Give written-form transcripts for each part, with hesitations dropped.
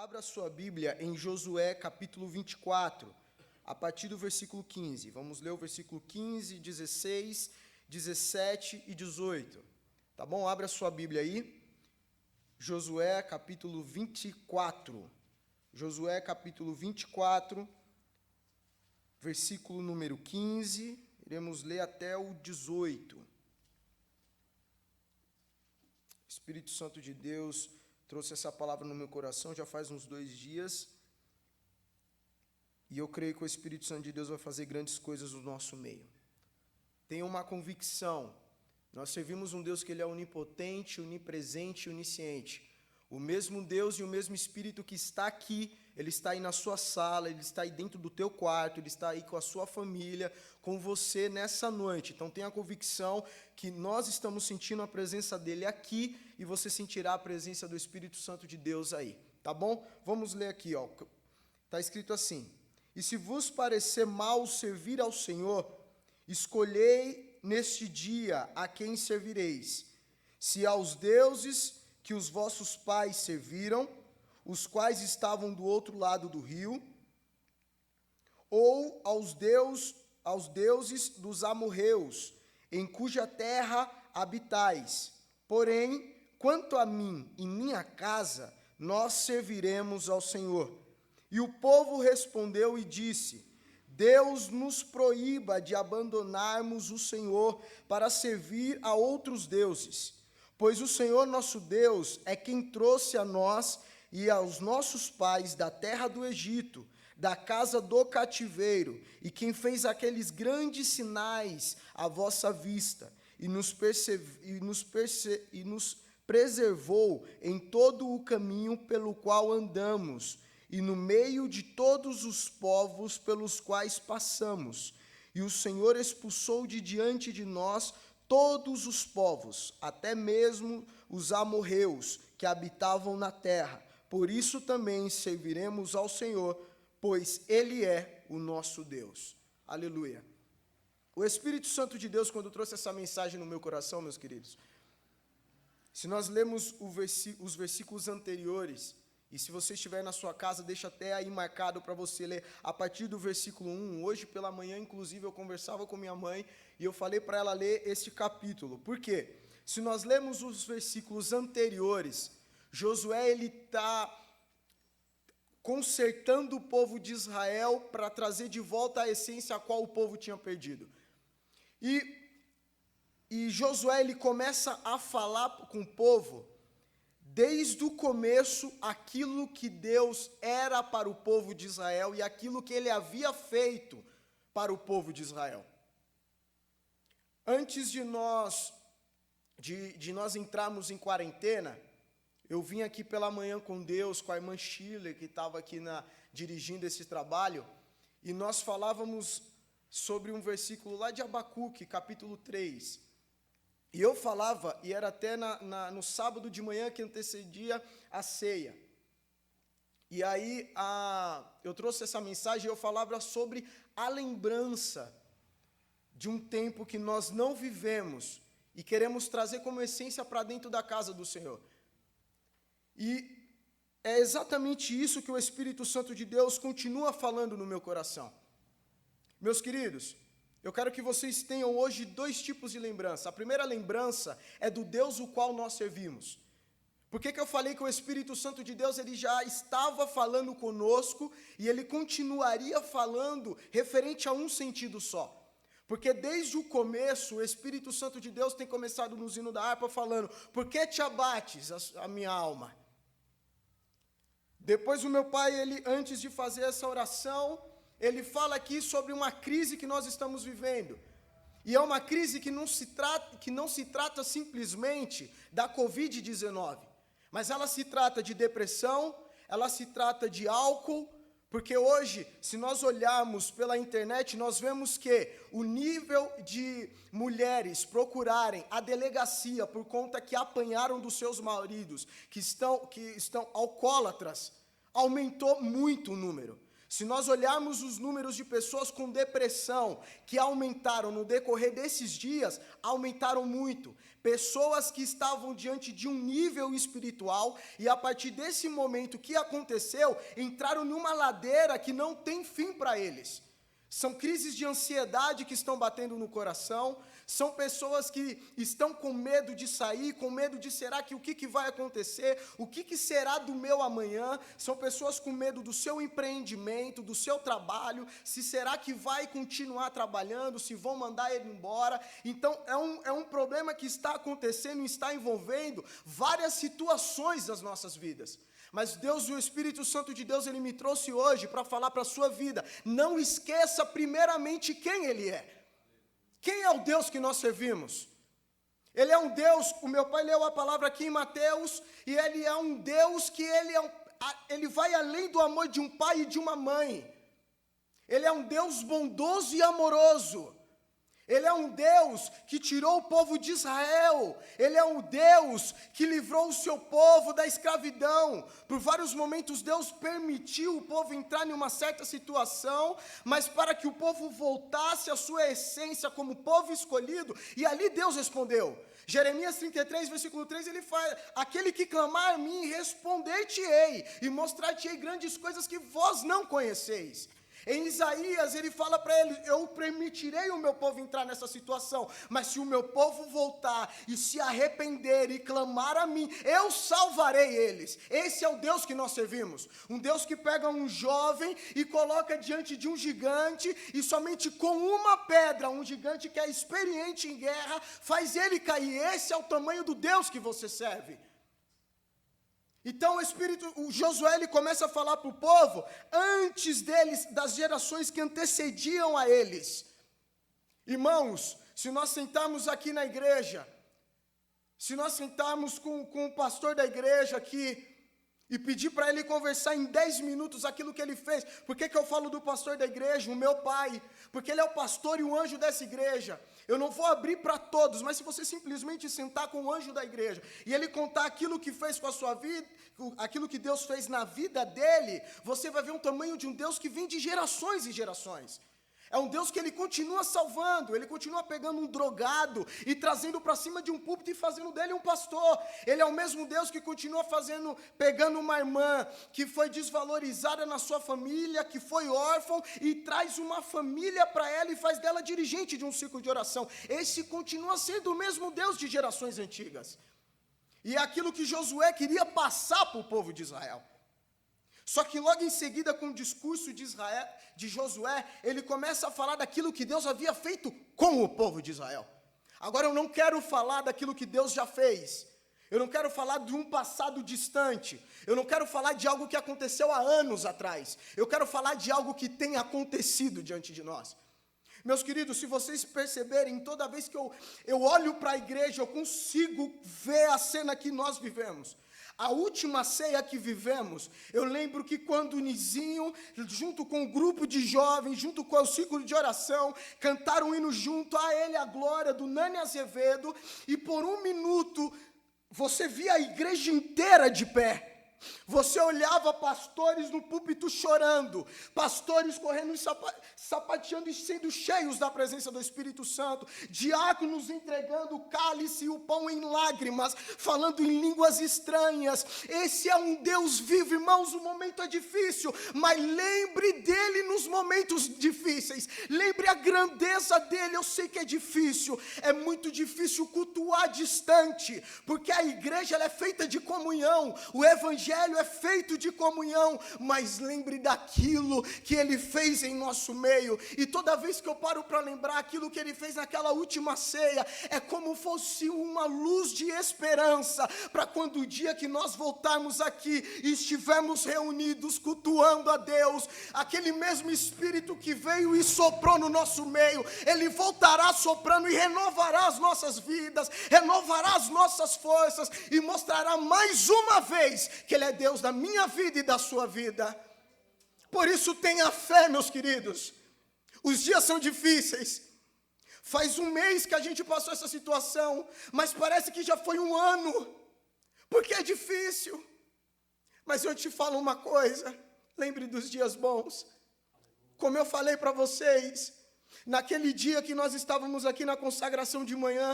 Abra sua Bíblia em Josué capítulo 24, a partir do versículo 15. Vamos ler o versículo 15, 16, 17 e 18. Tá bom? Abra sua Bíblia aí. Josué capítulo 24. Josué capítulo 24, versículo número 15. Iremos ler até o 18. Espírito Santo de Deus trouxe essa palavra no meu coração já faz uns 2 dias, e eu creio que o Espírito Santo de Deus vai fazer grandes coisas no nosso meio. Tenha uma convicção, nós servimos um Deus que Ele é onipotente, onipresente e onisciente. O mesmo Deus e o mesmo Espírito que está aqui, Ele está aí na sua sala, Ele está aí dentro do teu quarto, Ele está aí com a sua família, com você nessa noite. Então tenha a convicção que nós estamos sentindo a presença dEle aqui e você sentirá a presença do Espírito Santo de Deus aí, tá bom? Vamos ler aqui, ó. Está escrito assim: E se vos parecer mal servir ao Senhor, escolhei neste dia a quem servireis, se aos deuses que os vossos pais serviram, os quais estavam do outro lado do rio, ou aos deuses dos amorreus, em cuja terra habitais. Porém, quanto a mim e minha casa, nós serviremos ao Senhor. E o povo respondeu e disse: Deus nos proíba de abandonarmos o Senhor para servir a outros deuses. Pois o Senhor nosso Deus é quem trouxe a nós e aos nossos pais da terra do Egito, da casa do cativeiro, e quem fez aqueles grandes sinais à vossa vista, e nos preservou em todo o caminho pelo qual andamos, e no meio de todos os povos pelos quais passamos. E o Senhor expulsou de diante de nós todos os povos, até mesmo os amorreus que habitavam na terra. Por isso também serviremos ao Senhor, pois Ele é o nosso Deus. Aleluia. O Espírito Santo de Deus, quando trouxe essa mensagem no meu coração, meus queridos, se nós lemos os versículos anteriores, e se você estiver na sua casa, deixa até aí marcado para você ler a partir do versículo 1. Hoje pela manhã, inclusive, eu conversava com minha mãe e eu falei para ela ler este capítulo. Por quê? Se nós lemos os versículos anteriores, Josué ele está consertando o povo de Israel para trazer de volta a essência a qual o povo tinha perdido. E Josué ele começa a falar com o povo desde o começo aquilo que Deus era para o povo de Israel e aquilo que Ele havia feito para o povo de Israel. Antes de nós entrarmos em quarentena, eu vim aqui pela manhã com Deus, com a irmã Shirley, que estava aqui dirigindo esse trabalho, e nós falávamos sobre um versículo lá de Abacuque, capítulo 3. E eu falava, e era até no sábado de manhã que antecedia a ceia. E aí eu trouxe essa mensagem e eu falava sobre a lembrança de um tempo que nós não vivemos e queremos trazer como essência para dentro da casa do Senhor. E é exatamente isso que o Espírito Santo de Deus continua falando no meu coração. Meus queridos, eu quero que vocês tenham hoje 2 tipos de lembrança. A primeira lembrança é do Deus o qual nós servimos. Por que eu falei que o Espírito Santo de Deus ele já estava falando conosco e ele continuaria falando referente a um sentido só? Porque desde o começo o Espírito Santo de Deus tem começado no hino da harpa falando: Por que te abates a minha alma? Depois o meu pai, ele antes de fazer essa oração, ele fala aqui sobre uma crise que nós estamos vivendo. E é uma crise que não se trata simplesmente da Covid-19, mas ela se trata de depressão, ela se trata de álcool, porque hoje, se nós olharmos pela internet, nós vemos que o nível de mulheres procurarem a delegacia por conta que apanharam dos seus maridos, que estão alcoólatras, aumentou muito o número. Se nós olharmos os números de pessoas com depressão que aumentaram no decorrer desses dias, aumentaram muito. Pessoas que estavam diante de um nível espiritual e a partir desse momento que aconteceu, entraram numa ladeira que não tem fim para eles. São crises de ansiedade que estão batendo no coração, são pessoas que estão com medo de sair, com medo de será que o que vai acontecer, o que será do meu amanhã, são pessoas com medo do seu empreendimento, do seu trabalho, se será que vai continuar trabalhando, se vão mandar ele embora. Então é um problema que está acontecendo e está envolvendo várias situações das nossas vidas. Mas Deus e o Espírito Santo de Deus, Ele me trouxe hoje para falar para a sua vida. Não esqueça primeiramente quem Ele é. Quem é o Deus que nós servimos? Ele é um Deus, o meu pai leu a palavra aqui em Mateus, e Ele é um Deus que Ele vai além do amor de um pai e de uma mãe. Ele é um Deus bondoso e amoroso. Ele é um Deus que tirou o povo de Israel. Ele é um Deus que livrou o seu povo da escravidão. Por vários momentos Deus permitiu o povo entrar em uma certa situação, mas para que o povo voltasse à sua essência como povo escolhido, e ali Deus respondeu. Jeremias 33, versículo 3, ele fala: aquele que clamar a mim, responder-te-ei, e mostrar-te-ei grandes coisas que vós não conheceis. Em Isaías, ele fala para ele: eu permitirei o meu povo entrar nessa situação, mas se o meu povo voltar e se arrepender e clamar a mim, eu salvarei eles. Esse é o Deus que nós servimos, um Deus que pega um jovem e coloca diante de um gigante, e somente com uma pedra, um gigante que é experiente em guerra, faz ele cair. Esse é o tamanho do Deus que você serve. Então o Josué, ele começa a falar para o povo, antes deles, das gerações que antecediam a eles. Irmãos, se nós sentarmos aqui na igreja, se nós sentarmos com o pastor da igreja aqui, e pedir para ele conversar em 10 minutos aquilo que ele fez. Por que eu falo do pastor da igreja, o meu pai? Porque ele é o pastor e o anjo dessa igreja. Eu não vou abrir para todos, mas se você simplesmente sentar com o anjo da igreja e ele contar aquilo que fez com a sua vida, aquilo que Deus fez na vida dele, você vai ver um tamanho de um Deus que vem de gerações e gerações. É um Deus que ele continua salvando, ele continua pegando um drogado e trazendo para cima de um púlpito e fazendo dele um pastor. Ele é o mesmo Deus que continua pegando uma irmã que foi desvalorizada na sua família, que foi órfã, e traz uma família para ela e faz dela dirigente de um círculo de oração. Esse continua sendo o mesmo Deus de gerações antigas. E é aquilo que Josué queria passar para o povo de Israel. Só que logo em seguida, com o discurso de Josué, ele começa a falar daquilo que Deus havia feito com o povo de Israel. Agora eu não quero falar daquilo que Deus já fez. Eu não quero falar de um passado distante. Eu não quero falar de algo que aconteceu há anos atrás. Eu quero falar de algo que tem acontecido diante de nós. Meus queridos, se vocês perceberem, toda vez que eu olho para a igreja, eu consigo ver a cena que nós vivemos. A última ceia que vivemos, eu lembro que quando o Nizinho, junto com o grupo de jovens, junto com o círculo de oração, cantaram um hino junto a Ele a Glória, do Nani Azevedo, e por um minuto, você via a igreja inteira de pé. Você olhava pastores no púlpito chorando, pastores correndo e sapateando e sendo cheios da presença do Espírito Santo, diáconos entregando o cálice e o pão em lágrimas, falando em línguas estranhas. Esse é um Deus vivo, irmãos. O momento é difícil, mas lembre dele nos momentos difíceis, lembre a grandeza dele. Eu sei que é difícil, é muito difícil cultuar distante, porque a igreja ela é feita de comunhão, o evangelho é feito de comunhão, mas lembre daquilo que ele fez em nosso meio. E toda vez que eu paro para lembrar aquilo que ele fez naquela última ceia, é como fosse uma luz de esperança, para quando o dia que nós voltarmos aqui e estivermos reunidos cultuando a Deus, aquele mesmo Espírito que veio e soprou no nosso meio, ele voltará soprando e renovará as nossas vidas, renovará as nossas forças e mostrará mais uma vez que ele é Deus da minha vida e da sua vida. Por isso tenha fé, meus queridos. Os dias são difíceis. Faz um mês que a gente passou essa situação, mas parece que já foi um ano, porque é difícil. Mas eu te falo uma coisa, lembre dos dias bons. Como eu falei para vocês, naquele dia que nós estávamos aqui na consagração de manhã,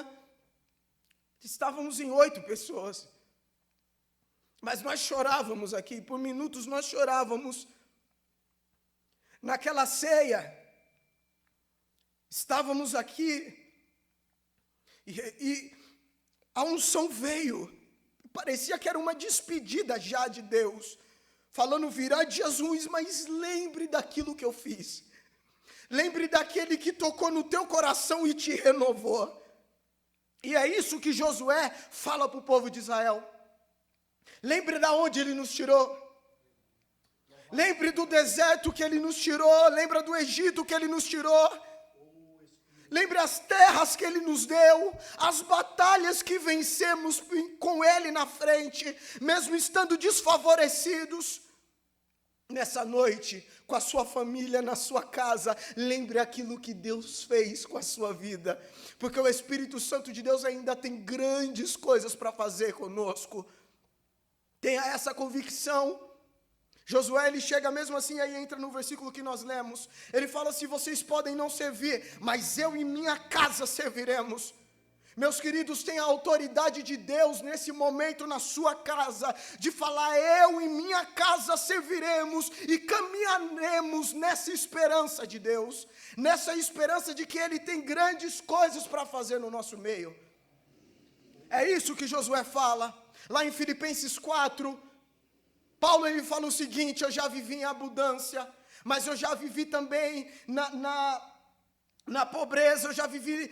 estávamos em 8 pessoas. Mas nós chorávamos aqui, por minutos nós chorávamos. Naquela ceia, estávamos aqui e a unção veio. Parecia que era uma despedida já de Deus. Falando, virá dias ruins, mas lembre daquilo que eu fiz. Lembre daquele que tocou no teu coração e te renovou. E é isso que Josué fala para o povo de Israel. Lembre de onde ele nos tirou. Lembre do deserto que ele nos tirou. Lembre do Egito que ele nos tirou. Lembre as terras que ele nos deu. As batalhas que vencemos com ele na frente, mesmo estando desfavorecidos. Nessa noite, com a sua família, na sua casa, lembre aquilo que Deus fez com a sua vida. Porque o Espírito Santo de Deus ainda tem grandes coisas para fazer conosco. Tenha essa convicção. Josué, ele chega mesmo assim, aí entra no versículo que nós lemos. Ele fala assim, vocês podem não servir, mas eu e minha casa serviremos. Meus queridos, tem a autoridade de Deus nesse momento na sua casa, de falar, eu e minha casa serviremos e caminharemos nessa esperança de Deus, nessa esperança de que Ele tem grandes coisas para fazer no nosso meio. É isso que Josué fala, lá em Filipenses 4, Paulo ele fala o seguinte, eu já vivi em abundância, mas eu já vivi também na pobreza, eu já vivi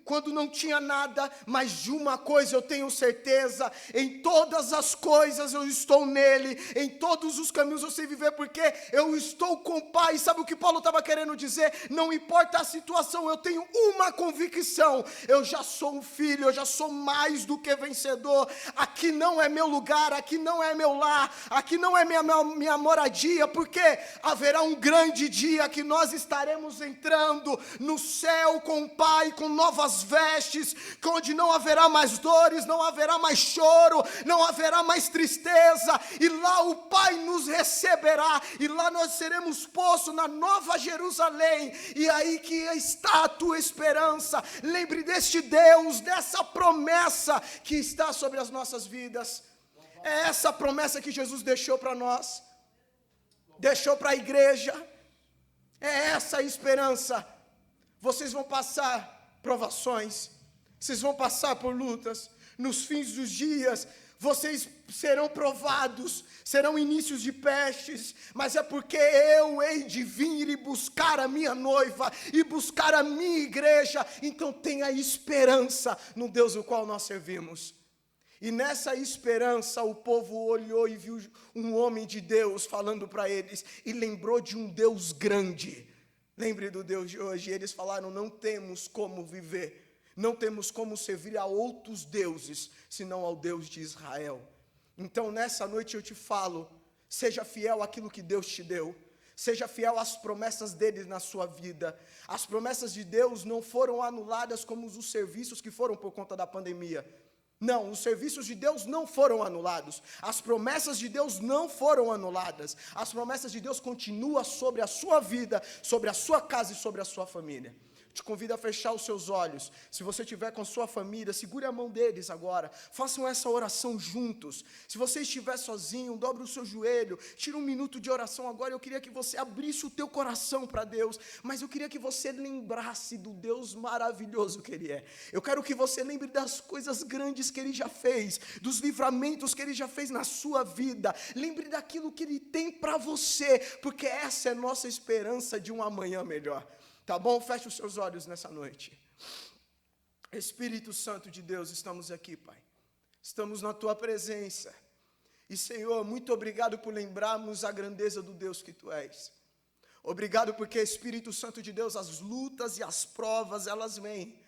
quando não tinha nada, mas de uma coisa eu tenho certeza, em todas as coisas eu estou nele, em todos os caminhos eu sei viver, porque eu estou com o Pai. Sabe o que Paulo estava querendo dizer? Não importa a situação, eu tenho uma convicção, eu já sou um filho, eu já sou mais do que vencedor. Aqui não é meu lugar, aqui não é meu lar, aqui não é minha moradia, porque haverá um grande dia que nós estaremos entrando no céu com o Pai, com novas vestes, onde não haverá mais dores, não haverá mais choro, não haverá mais tristeza, e lá o Pai nos receberá, e lá nós seremos postos na nova Jerusalém, e aí que está a tua esperança. Lembre deste Deus, dessa promessa que está sobre as nossas vidas. É essa promessa que Jesus deixou para nós, deixou para a igreja, é essa a esperança. Vocês vão passar provações, vocês vão passar por lutas, nos fins dos dias, vocês serão provados, serão inícios de pestes, mas é porque eu hei de vir e buscar a minha noiva, e buscar a minha igreja. Então tenha esperança no Deus o qual nós servimos. E nessa esperança o povo olhou e viu um homem de Deus falando para eles, e lembrou de um Deus grande. Lembre do Deus de hoje. Eles falaram, não temos como viver, não temos como servir a outros deuses, senão ao Deus de Israel. Então nessa noite eu te falo, seja fiel àquilo que Deus te deu, seja fiel às promessas dele na sua vida. As promessas de Deus não foram anuladas como os serviços que foram por conta da pandemia. Não, os serviços de Deus não foram anulados, as promessas de Deus não foram anuladas, as promessas de Deus continuam sobre a sua vida, sobre a sua casa e sobre a sua família. Te convido a fechar os seus olhos. Se você estiver com sua família, segure a mão deles agora. Façam essa oração juntos. Se você estiver sozinho, dobre o seu joelho. Tira um minuto de oração agora. Eu queria que você abrisse o teu coração para Deus. Mas eu queria que você lembrasse do Deus maravilhoso que Ele é. Eu quero que você lembre das coisas grandes que Ele já fez. Dos livramentos que Ele já fez na sua vida. Lembre daquilo que Ele tem para você. Porque essa é a nossa esperança de um amanhã melhor. Tá bom? Feche os seus olhos nessa noite. Espírito Santo de Deus, estamos aqui, Pai. Estamos na Tua presença. E, Senhor, muito obrigado por lembrarmos a grandeza do Deus que Tu és. Obrigado porque, Espírito Santo de Deus, as lutas e as provas, elas vêm.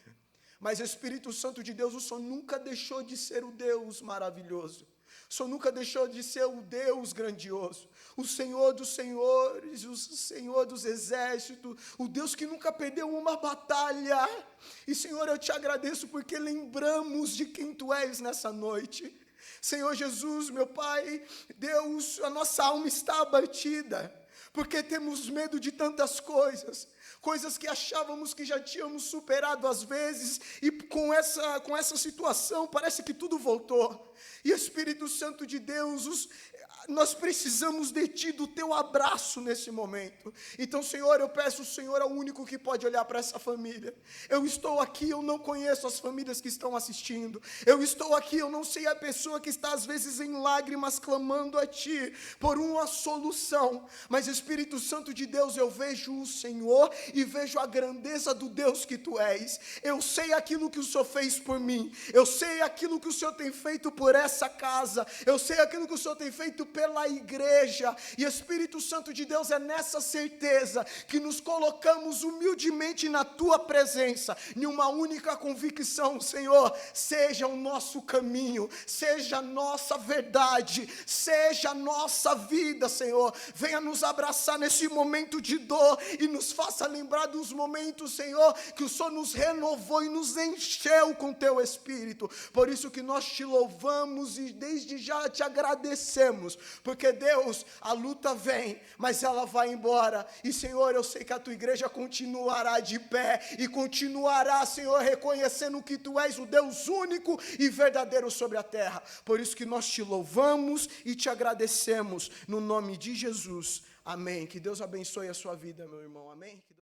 Mas, Espírito Santo de Deus, o Senhor nunca deixou de ser o Deus maravilhoso. O Senhor nunca deixou de ser o Deus grandioso, o Senhor dos senhores, o Senhor dos exércitos, o Deus que nunca perdeu uma batalha. E, Senhor, eu te agradeço porque lembramos de quem Tu és nessa noite. Senhor Jesus, meu Pai, Deus, a nossa alma está abatida, porque temos medo de tantas coisas, coisas que achávamos que já tínhamos superado às vezes, e com essa situação parece que tudo voltou. E Espírito Santo de Deus, nós precisamos de Ti, do Teu abraço nesse momento. Então, Senhor, eu peço, o Senhor é o único que pode olhar para essa família. Eu estou aqui, eu não conheço as famílias que estão assistindo. Eu estou aqui, eu não sei a pessoa que está às vezes em lágrimas clamando a Ti por uma solução. Mas, Espírito Santo de Deus, eu vejo o Senhor e vejo a grandeza do Deus que Tu és. Eu sei aquilo que o Senhor fez por mim. Eu sei aquilo que o Senhor tem feito por essa casa. Eu sei aquilo que o Senhor tem feito pela igreja. E Espírito Santo de Deus, é nessa certeza que nos colocamos humildemente na Tua presença, em uma única convicção: Senhor, seja o nosso caminho, seja a nossa verdade, seja a nossa vida, Senhor. Venha nos abraçar nesse momento de dor e nos faça lembrar dos momentos, Senhor, que o Senhor nos renovou e nos encheu com Teu Espírito. Por isso que nós Te louvamos e desde já Te agradecemos, porque, Deus, a luta vem, mas ela vai embora. E, Senhor, eu sei que a Tua igreja continuará de pé e continuará, Senhor, reconhecendo que Tu és o Deus único e verdadeiro sobre a terra. Por isso que nós Te louvamos e Te agradecemos, no nome de Jesus. Amém. Que Deus abençoe a sua vida, meu irmão. Amém.